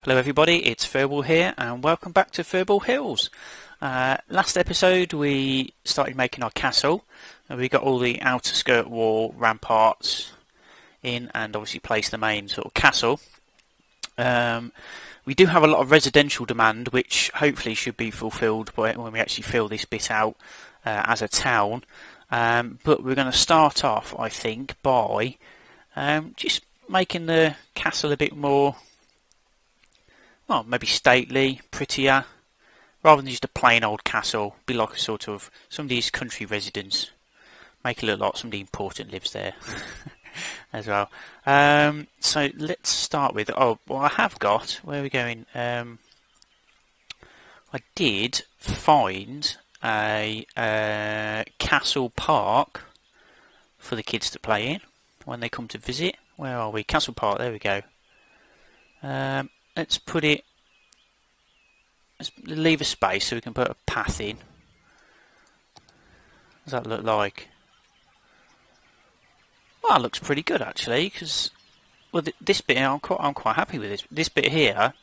Hello everybody, it's Furball here and welcome back to Furball Hills. Last episode we started making our castle and we got all the outer skirt wall ramparts in and obviously placed the main sort of castle. We do have a lot of residential demand which hopefully should be fulfilled when we actually fill this bit out as a town. But we're going to start off, I think, by just making the castle a bit more, well, maybe stately, prettier, rather than just a plain old castle. Be like a sort of somebody's country residence. Make it look like somebody important lives there as well. So let's start with, well I have got, where are we going? I did find a castle park for the kids to play in when they come to visit. Where are we? Castle Park, there we go. Let's put it, let's leave a space so we can put a path in. What does that look like? Well, it looks pretty good actually, because well, this bit here, I'm quite happy with this. This bit here,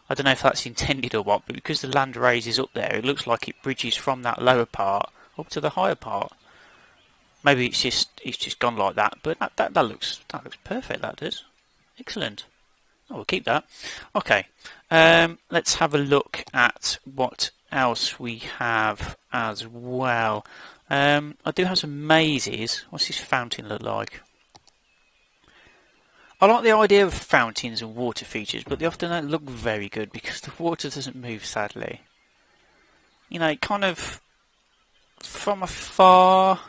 I don't know if that's intended or what, but because the land raises up there, it looks like it bridges from that lower part up to the higher part. Maybe it's just gone like that, but that looks perfect. That does. Excellent. Oh, we'll keep that. Okay, let's have a look at what else we have as well. I do have some mazes. What's this fountain look like? I like the idea of fountains and water features, but they often don't look very good because the water doesn't move, sadly. You know, kind of from afar,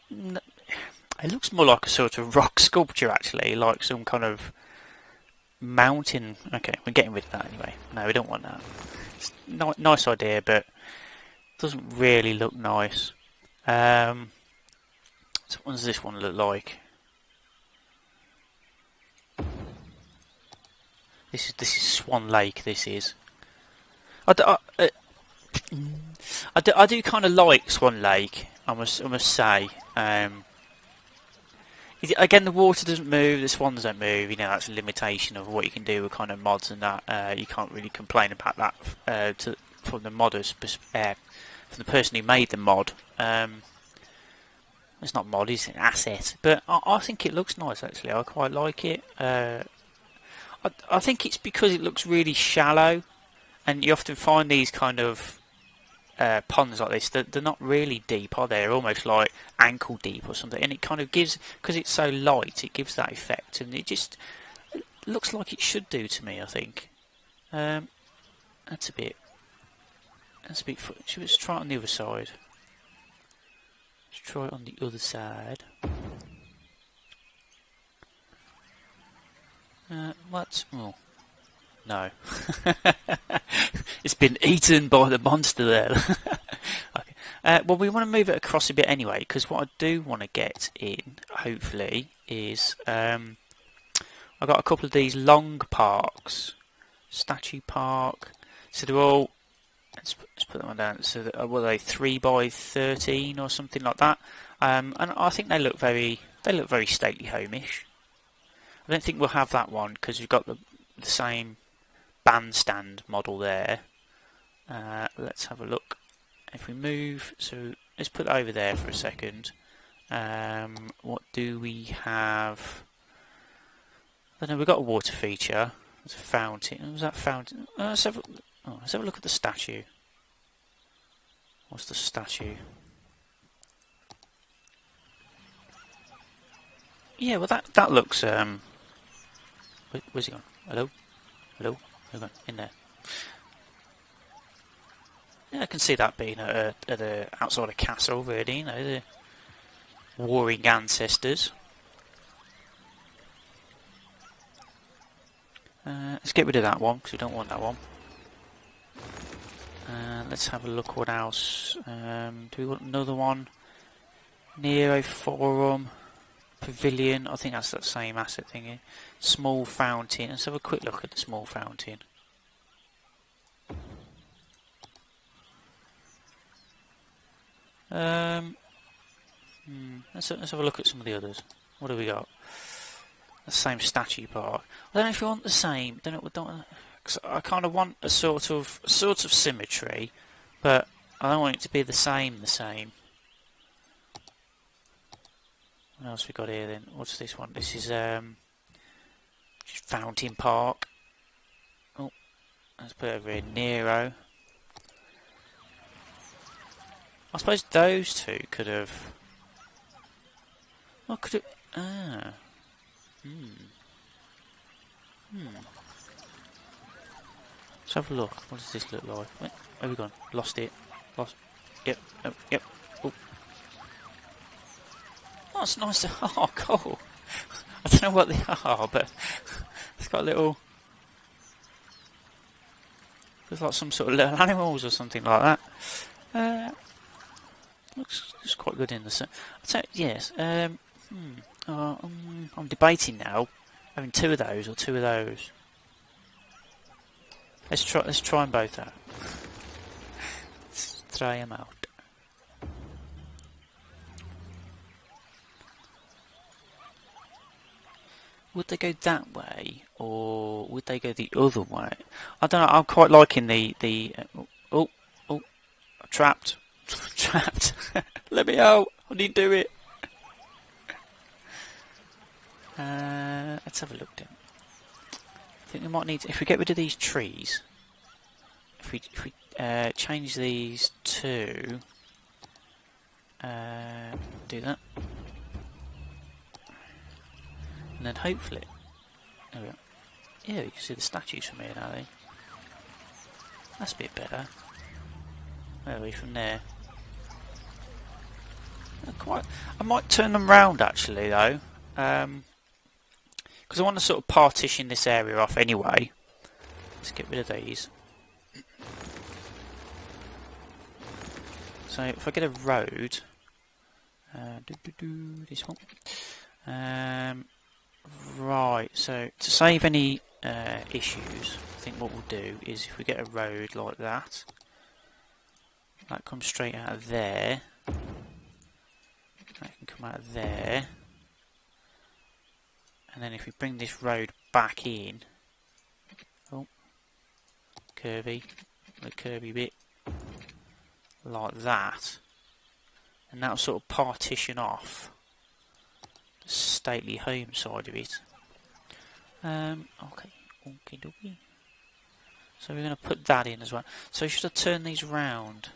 it looks more like a sort of rock sculpture actually, like some kind of mountain. Okay, we're getting rid of that anyway. No, we don't want that. It's nice idea, but it doesn't really look nice. So what does this one look like? This is Swan Lake. This is. I do kind of like Swan Lake. I must say. Again, the water doesn't move, the swans don't move. You know, that's a limitation of what you can do with kind of mods and that. You can't really complain about that from the modders, from the person who made the mod. It's not mod, it's an asset. But I think it looks nice actually. I quite like it. I think it's because it looks really shallow, and you often find these kind of ponds like this, they're not really deep, are they? They're almost like ankle deep or something, and it kind of gives, because it's so light, it gives that effect, and it just looks like it should do to me, I think. That's a bit let's try it on the other side. Let's try it on the other side. What? Oh, no. It's been eaten by the monster there. Okay. Well, we want to move it across a bit anyway, because what I do want to get in, hopefully, is I've got a couple of these long parks. Statue Park. So they're all, let's put them on down. So that, were they 3x13 or something like that? And I think they look very stately homeish. I don't think we'll have that one because we've got the same bandstand model there. Let's have a look. If we move, so let's put that over there for a second. What do we have? I don't know, we've got a water feature. There's a fountain. What was that fountain? Let's have a look at the statue. What's the statue? Yeah, well that looks where's he gone? Hello? Hello? Where's he gone? In there. Yeah, I can see that being at a outside a castle, really. You know, the warring ancestors. Let's get rid of that one because we don't want that one. Let's have a look what else. Do we want another one? Nero Forum Pavilion. I think that's that same asset thingy. Small fountain. Let's have a quick look at the small fountain. Let's have a look at some of the others. What have we got? The same statue park. I don't know if you want the same. Cause I kind of want a sort of symmetry, but I don't want it to be the same. What else we got here then? What's this one? This is Fountain Park. Oh, let's put it over here. Nero. I suppose those two could have. What could it? Ah. Let's have a look. What does this look like? Where have we gone? Lost it. Lost. Yep. Oh, yep. Oh. Oh, it's nice to. Oh, cool. I don't know what they are, but it's got a little. Looks like some sort of little animals or something like that. Looks quite good in the sun. I'd say yes. I'm debating now, having two of those or two of those. Let's try them both out. Let's try them out. Would they go that way, or would they go the other way? I don't know. I'm quite liking the. Trapped. Trapped. Let me out. I need to do it. Let's have a look then. I think we might need to, if we get rid of these trees, if we change these to do that, and then hopefully there we go. Yeah, you can see the statues from here now. That's a bit better. Where are we from there? I might turn them round actually though, because I want to sort of partition this area off anyway. Let's get rid of these. So if I get a road, this one. Right. So to save any issues, I think what we'll do is if we get a road like that, that comes straight out of there. That can come out of there. And then if we bring this road back in, oh, curvy, the curvy bit, like that, and that'll sort of partition off the stately home side of it. Okay, okie dokie. So we're going to put that in as well. So should I turn these round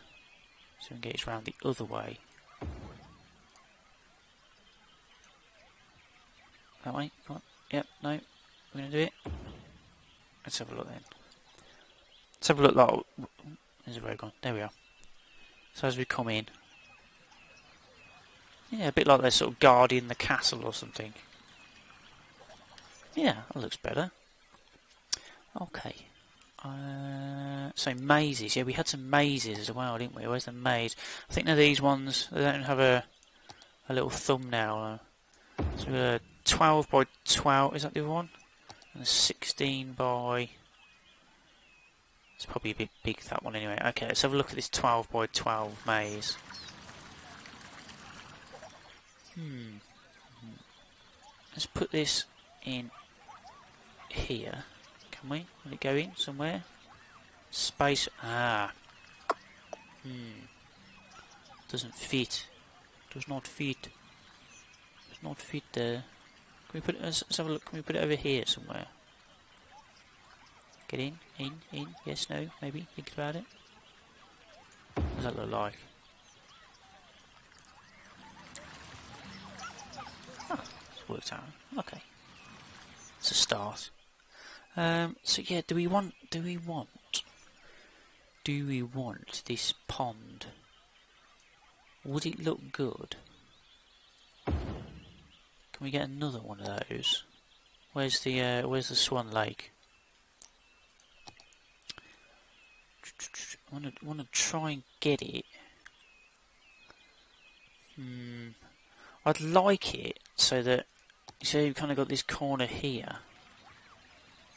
so we can get it round the other way? That way? Come on. Yep, no. We're going to do it. Let's have a look then. Let's have a look like... There's a road gone. There we are. So as we come in... Yeah, a bit like they're sort of guarding the castle or something. Yeah, that looks better. Okay. So mazes. Yeah, we had some mazes as well, didn't we? Where's the maze? I think they're these ones. They don't have a little thumbnail. So a 12 by 12, is that the other one? And a 16 by... It's probably a bit big, that one anyway. Okay, let's have a look at this 12 by 12 maze. Let's put this in here. Can we? Will it go in somewhere? Space... Doesn't fit. Does not fit. Does not fit there. Can we put it, let's have a look, can we put it over here somewhere? Get in, yes, no, maybe, think about it. What does that look like? Oh, it's worked out, okay. It's a start. So yeah, do we want this pond? Would it look good? Can we get another one of those? Where's the Swan Lake? I want to try and get it. I'd like it so that you see you've kind of got this corner here.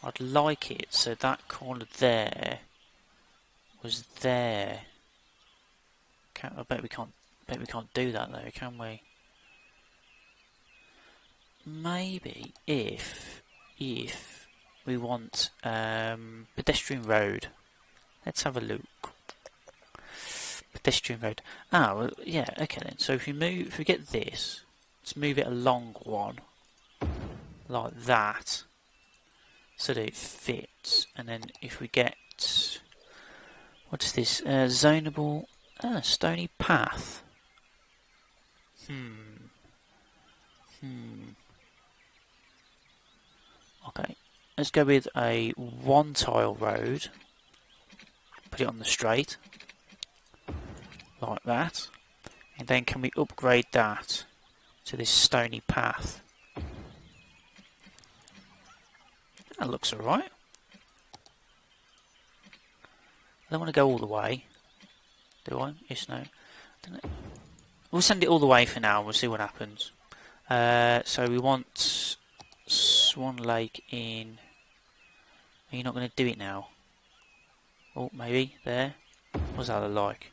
I'd like it so that corner there was there. I bet we can't do that though, can we? maybe if we want pedestrian road, let's have a look. Pedestrian road. Ah, well, yeah. Okay then. So if we get this, let's move it along one like that, so that it fits. And then if we get, what's this? Zonable stony path. Okay, let's go with a one tile road. Put it on the straight, like that. And then can we upgrade that to this stony path? That looks alright. I don't want to go all the way. Do I? Yes, no. We'll send it all the way for now and we'll see what happens. So we want Swan Lake in... Are you not going to do it now? Oh, maybe. There. What's that look like?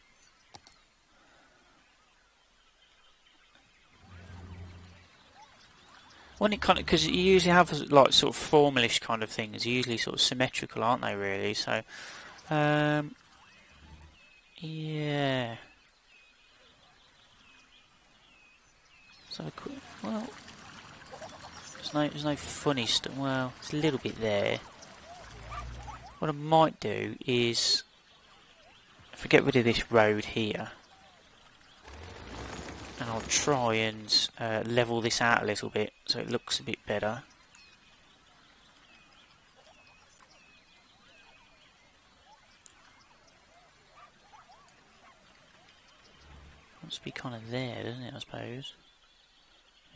When it kind of... Because you usually have like sort of formalish kind of things. Usually sort of symmetrical, aren't they really? So... yeah... So, well, there's no funny stuff. Well, it's a little bit there. What I might do is, if I get rid of this road here, and I'll try and level this out a little bit so it looks a bit better. Must be kind of there, doesn't it, I suppose?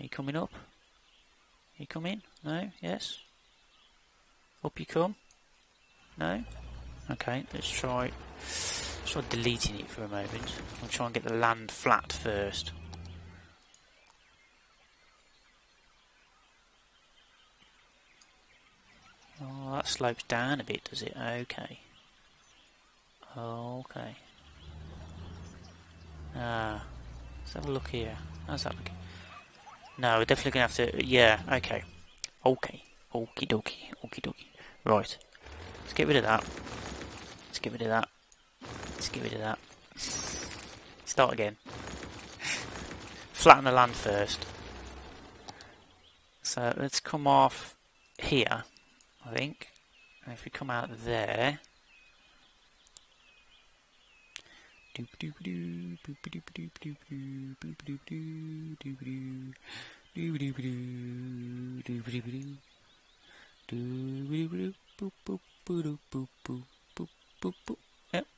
Are you coming up? Are you coming? No? Yes? Up you come? No? Okay, let's try deleting it for a moment. I'll try and get the land flat first. Oh, that slopes down a bit, does it? Okay. Okay. Ah, let's have a look here. How's that looking? No, we're definitely going to have to... Yeah, okay. Okay. Okie dokie. Okie dokie. Right. Let's get rid of that. Let's get rid of that. Let's get rid of that. Start again. Flatten the land first. So let's come off here, I think. And if we come out there... Yep,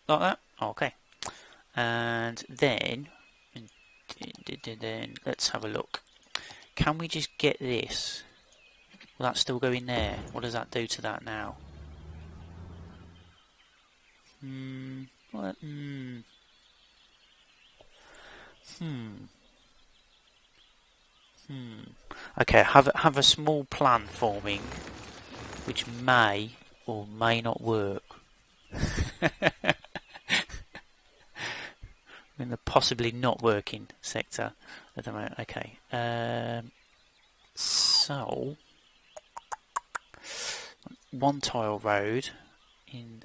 like that. Okay. And then let's have a look. Can we just get this? Will that still go in there? What does that do to that now? Okay, have a small plan forming, which may or may not work. In the possibly not working sector at the moment. Okay, so one tile road in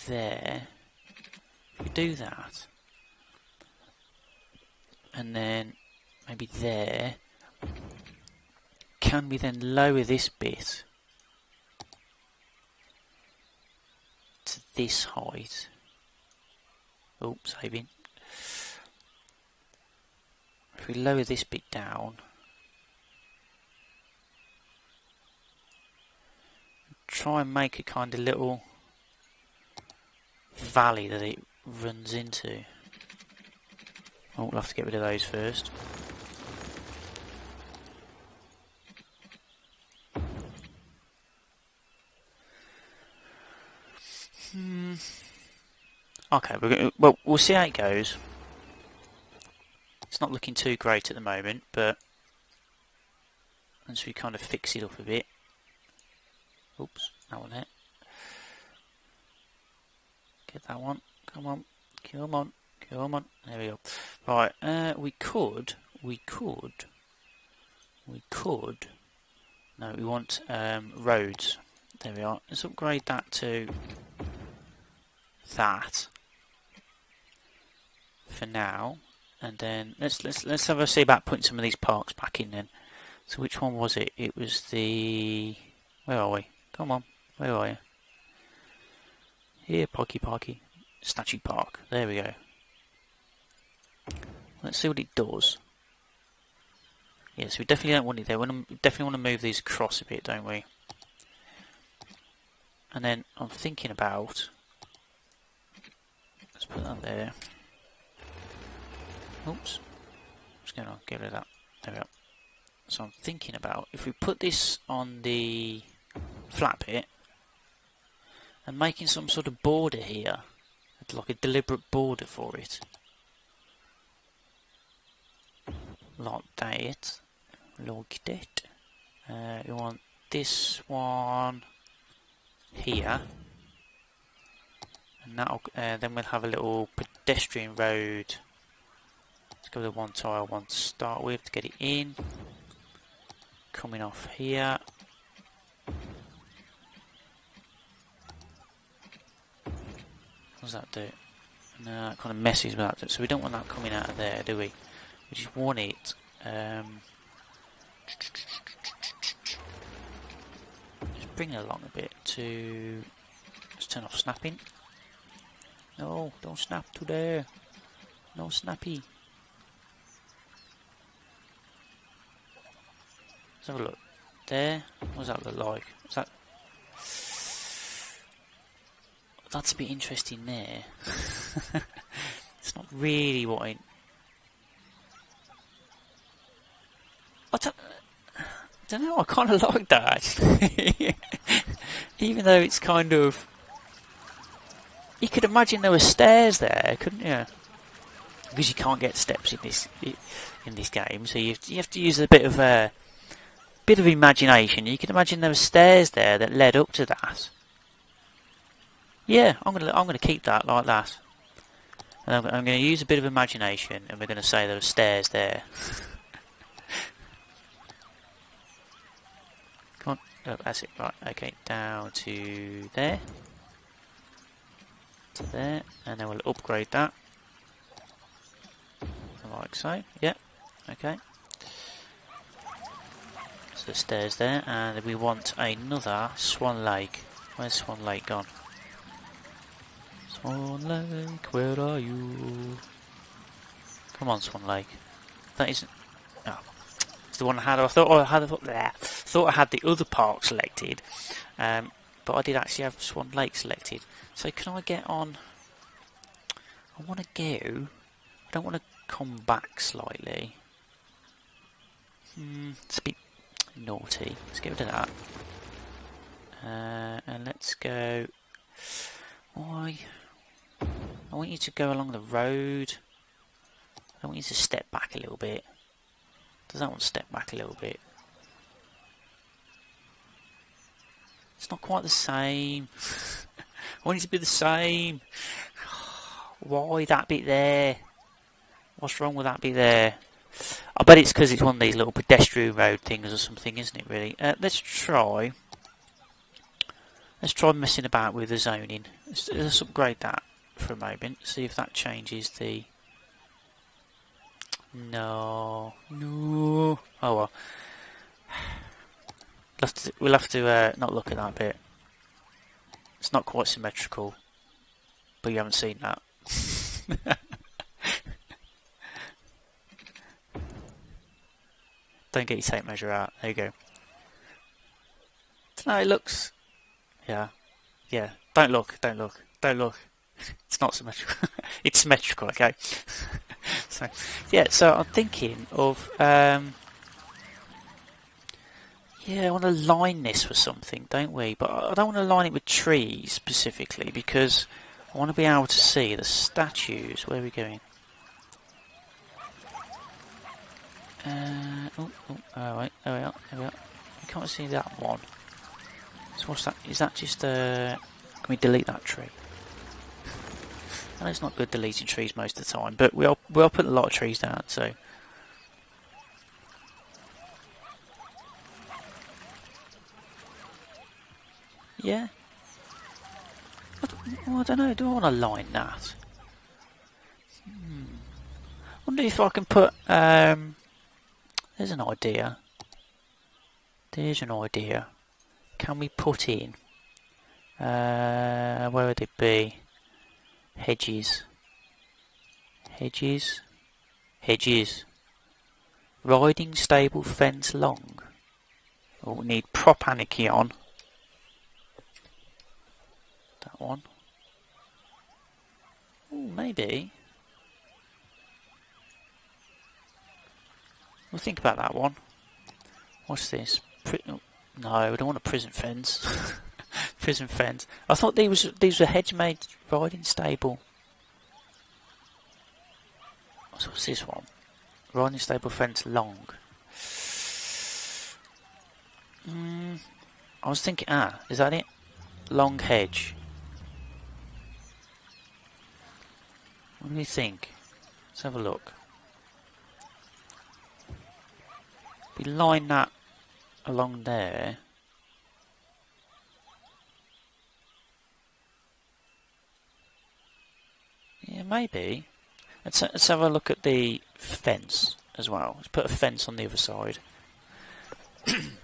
there. If we do that, and then maybe there, can we then lower this bit to this height? Oh, saving. If we lower this bit down, try and make a kind of little valley that it runs into. Oh, we'll have to get rid of those first. Okay, we'll see how it goes. It's not looking too great at the moment, but once we kind of fix it up a bit. Oops, that one there. Get that one. Come on. Come on. Come on. There we go. Right, we could we could... No, we want roads. There we are. Let's upgrade that to that for now, and then let's have a see about putting some of these parks back in then. So which one was it? It was the... Where are we? Come on, where are you? Here, Parky. Statue Park. There we go. Let's see what it does. Yes, we definitely don't want it there. We definitely want to move these across a bit, don't we? And then I'm thinking about... Let's put that there. Oops. What's going on? Get rid of that. There we go. So I'm thinking about if we put this on the flat bit and making some sort of border here, like a deliberate border for it. Like that. Like that. We want this one here. And that'll, then we'll have a little pedestrian road. Let's go with the one tile one to start with to get it in. Coming off here. What does that do? No, it kind of messes with that. So we don't want that coming out of there, do we? We just want it. Just bring it along a bit to... Let's turn off snapping. No, don't snap to there. No snappy. Let's have a look. There. What does that look like? Is that... That's a bit interesting there. It's not really what I... I don't know, I kind of like that actually. Even though it's kind of... You could imagine there were stairs there, couldn't you? Because you can't get steps in this game, so you have to use a bit of imagination. You can imagine there were stairs there that led up to that. Yeah, I'm gonna keep that like that. And I'm gonna use a bit of imagination, and we're gonna say there were stairs there. Come on, oh, that's it. Right, okay, down to there, to there, and then we'll upgrade that, like so. Yeah, okay. So the stairs there, and we want another Swan Lake. Where's Swan Lake gone? Swan Lake, where are you? Come on, Swan Lake. That isn't... Oh. It's the one I had. I thought I had the other park selected. But I did actually have Swan Lake selected. So can I get on... I want to go... I don't want to come back slightly. It's a bit naughty. Let's get rid of that. And let's go... Why? I want you to go along the road. I want you to step back a little bit. Does that one step back a little bit? It's not quite the same. I want it to be the same. Why that bit there? What's wrong with that bit there? I bet it's because it's one of these little pedestrian road things or something, isn't it really? Let's try messing about with the zoning. Let's upgrade that for a moment. See if that changes the... No. Oh well. We'll have to not look at that bit. It's not quite symmetrical. But you haven't seen that. Don't get your tape measure out. There you go. No, it looks... Yeah. Don't look. It's not symmetrical. It's symmetrical, okay? So, yeah, so I'm thinking of... yeah, I want to line this with something, don't we? But I don't want to line it with trees specifically, because I want to be able to see the statues. Where are we going? Oh, wait, there we are. I can't see that one. So what's that? Is that just can we delete that tree? I know it's not good deleting trees most of the time, but we are putting a lot of trees down, so Yeah. I don't know. Do I want to line that? Wonder if I can put. There's an idea. There's an idea. Can we put in? Where would it be? Hedges. Hedges. Hedges. Riding stable fence long. Oh, we need prop anarchy on. That one. Oh, maybe. We'll think about that one. What's this? No, we don't want a prison fence. Prison fence. I thought these were hedge made riding stable. So what's this one? Riding stable fence long. I was thinking, is that it? Long hedge. What do you think? Let's have a look. We line that along there. Yeah, maybe. Let's have a look at the fence as well. Let's put a fence on the other side.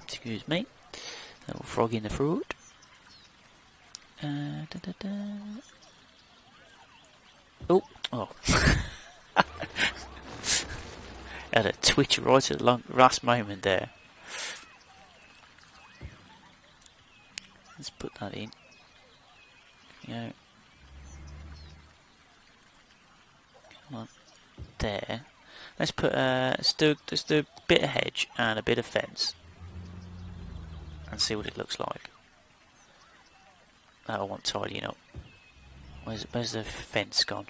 Excuse me. Little frog in the fruit. Oh. Had a twitch right at the last moment there. Let's put that in. Come on. There. Let's put let's do a bit of hedge and a bit of fence. And see what it looks like. That I want tidying up. Where's the fence gone?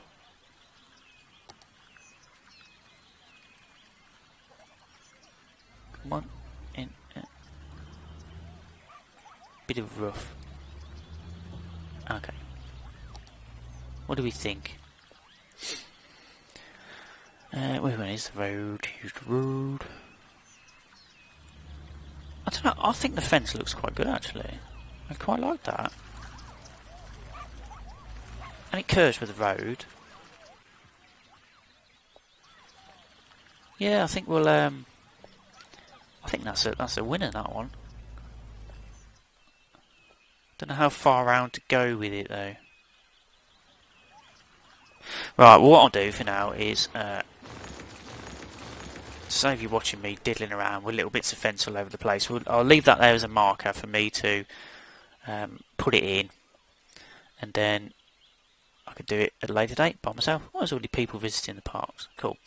Come on, in. Bit of rough. Okay. What do we think? Where is the road? Here's the road. I don't know. I think the fence looks quite good actually. I quite like that. And it curves with the road. Yeah, I think we'll. I think that's a winner. That one. Don't know how far around to go with it though. Right. Well, what I'll do for now is save you watching me diddling around with little bits of fence all over the place. I'll leave that there as a marker for me to put it in, and then I could do it at a later date by myself. Oh, there's already people visiting the parks. Cool.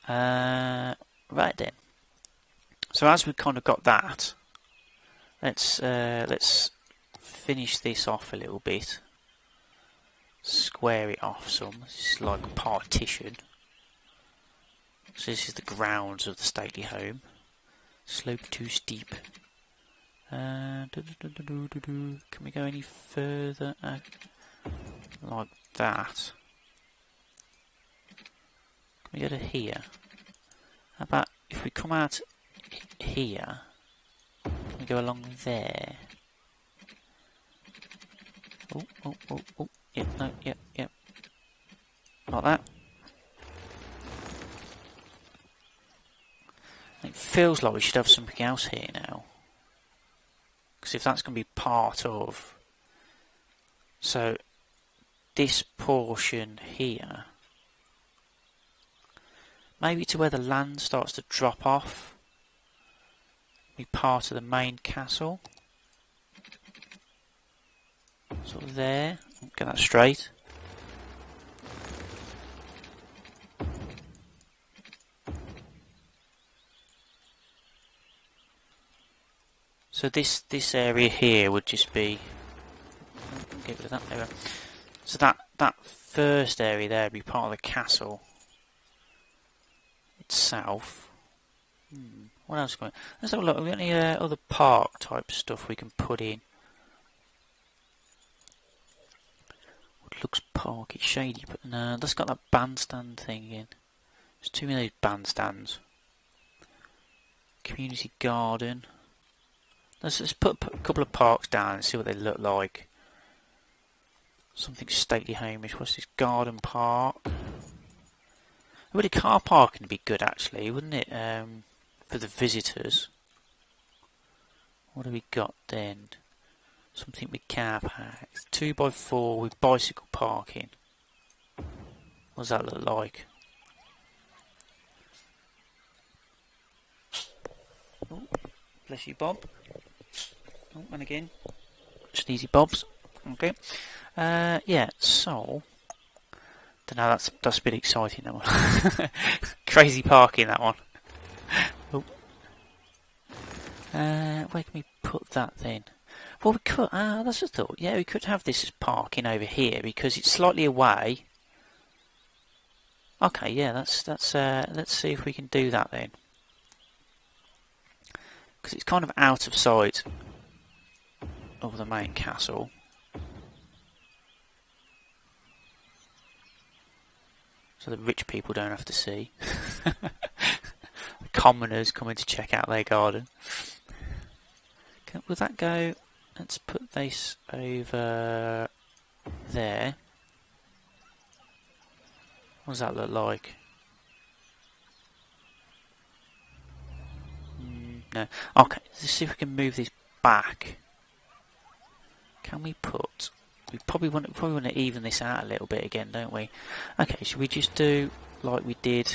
Right then. So as we've kind of got that, let's finish this off a little bit. Square it off some. This is like a partition. So this is the grounds of the stately home. Slope too steep. Can we go any further? Like that. Can we go to here? How about if we come out here? Can we go along there? Oh. Yep, no, yep. Like that. It feels like we should have something else here now. Because if that's going to be part of... So, this portion here... Maybe to where the land starts to drop off. Be part of the main castle. Sort of there. Get that straight. So this area here would just be. Get rid of that. There we go. So that first area there would be part of the castle itself. What else? Let's have a look. Have we got any other park type stuff we can put in? What looks parky, shady, but no, that's got that bandstand thing in. There's too many bandstands. Community garden. Let's just put a couple of parks down and see what they look like. Something stately Hamish. What's this? Garden park. Really, car parking would be good actually, wouldn't it? For the visitors. What do we got then? Something with car parks. 2x4 with bicycle parking. What does that look like? Oh, bless you, Bob. Oh, and again, sneezy Bobs. Okay. Yeah. So, don't know. That's a bit exciting. That one. Crazy parking. That one. Oh. Where can we put that then? Well, we could. That's a thought. Yeah, we could have this as parking over here because it's slightly away. Okay. Yeah. Let's see if we can do that then. Because it's kind of out of sight of the main castle. So the rich people don't have to see. The commoners coming to check out their garden. Will that go? Let's put this over there. What does that look like? No. Okay, let's see if we can move this back. Can we put... We probably want to even this out a little bit again, don't we? Okay, should we just do like we did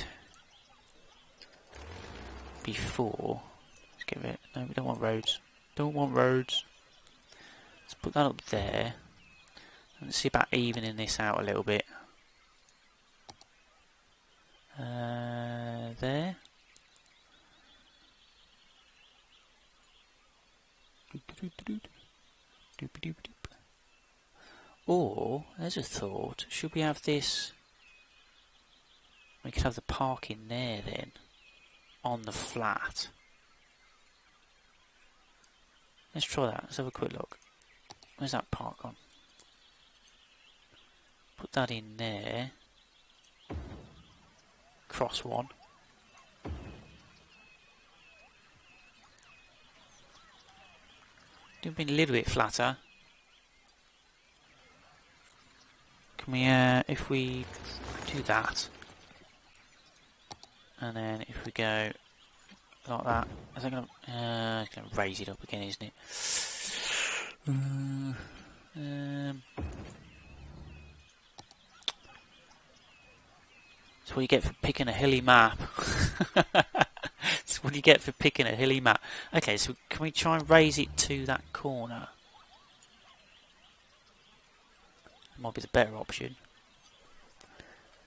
before? Let's get rid. No, we don't want roads. Don't want roads. Let's put that up there. Let's see about evening this out a little bit. There. Or, there's a thought, should we have this... We could have the park in there then, on the flat. Let's try that, let's have a quick look. Where's that park gone? Put that in there. Cross one. Do be a little bit flatter. Can we, if we do that, and then if we go like that, is that gonna, it's gonna raise it up again, isn't it? That's what you get for picking a hilly map. That's what you get for picking a hilly map. Okay, so can we try and raise it to that corner? Might be the better option.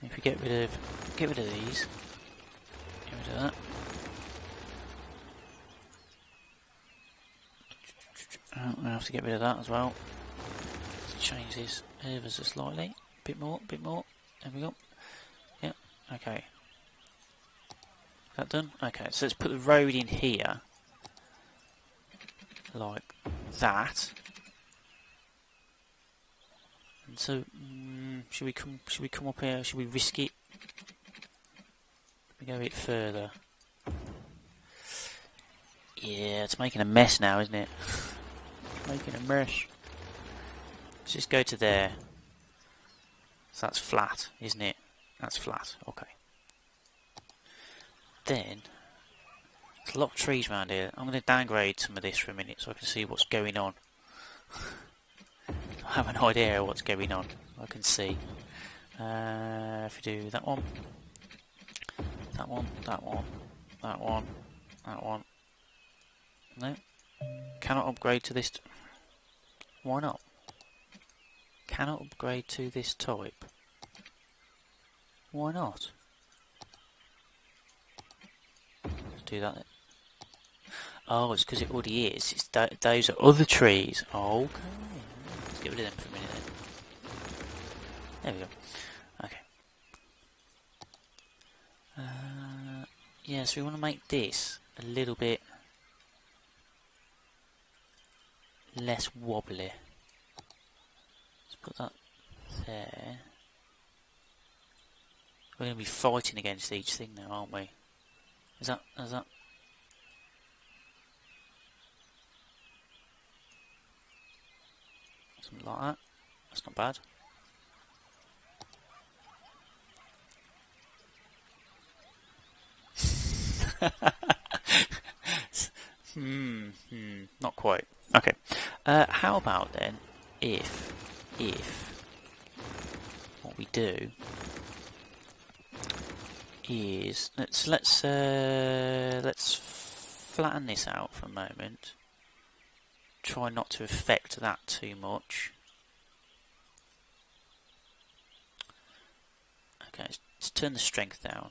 If we get rid of these, get rid of that. Oh, I have to get rid of that as well. Let's change this ever so slightly. Bit more. There we go. Yep. Okay. Is that done? Okay. So let's put the road in here, like that. And so, should we come up here? Should we risk it? We go a bit further. Yeah, it's making a mess now, isn't it? Making a mess. Let's just go to there. So that's flat, isn't it? That's flat. Okay. Then, there's a lot of trees around here. I'm going to downgrade some of this for a minute so I can see what's going on. I have an idea of what's going on. I can see. If we do that one, that one, that one, that one, that one. No. Cannot upgrade to this. Why not? Cannot upgrade to this type. Why not? Let's do that then. Oh, it's because it already is. It's those are other trees. Okay. Let's get rid of them for a minute then. There we go. Okay. Yeah, so we want to make this a little bit less wobbly. Let's put that there. We're going to be fighting against each thing now, aren't we? Is that Something like that. That's not bad. Not quite. Okay. How about then if what we do is let's flatten this out for a moment. Try not to affect that too much. Okay, let's turn the strength down.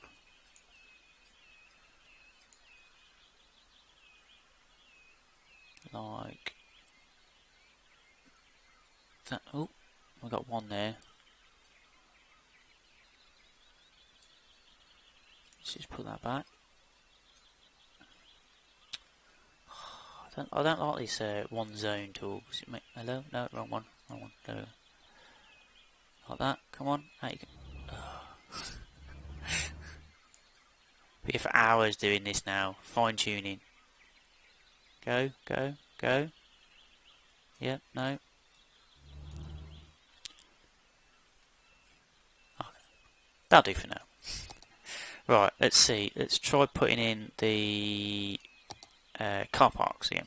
Like that. Oh, we got one there. Let's just put that back. I don't like this one zone tool. Hello? No, wrong one. Wrong one. No. Like that. Come on. Out you go. Oh. Be here for hours doing this now. Fine tuning. Go, go, go. Yep, no. Okay. That'll do for now. Right, let's see. Let's try putting in the car parks again.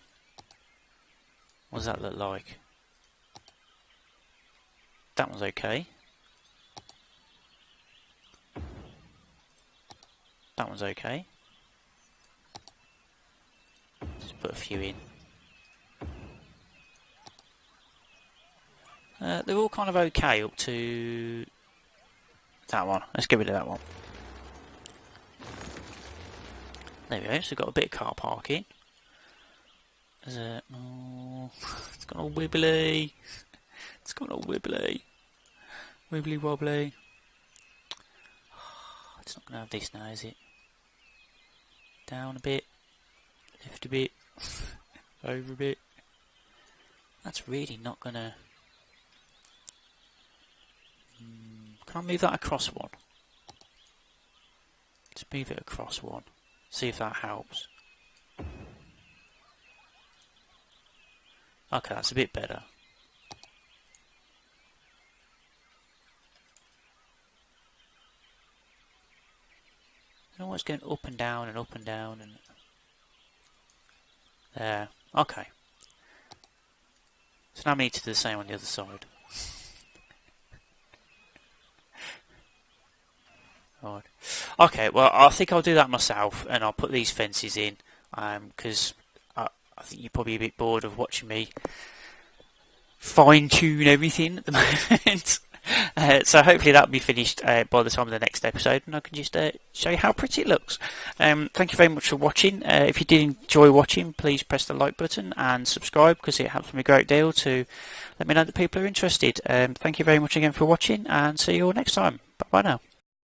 What does that look like? That one's okay. That one's okay. Just put a few in. They're all kind of okay up to that one. Let's get rid of that one. There we go, so we've got a bit of car parking. There's a... Oh, it's gone all wibbly. It's gone all wibbly. Wibbly wobbly. It's not going to have this now, is it? Down a bit. Lift a bit. Over a bit. That's really not going to... Can I move that across one? Let's move it across one. See if that helps. Okay, that's a bit better. You know what's going up and down and up and down and there. Okay. So now we need to do the same on the other side. Right. Okay, well I think I'll do that myself and I'll put these fences in because I think you're probably a bit bored of watching me fine-tune everything at the moment. So hopefully that'll be finished by the time of the next episode and I can just show you how pretty it looks. Thank you very much for watching. If you did enjoy watching, please press the like button and subscribe because it helps me a great deal to let me know that people are interested. Thank you very much again for watching and see you all next time. Bye bye now.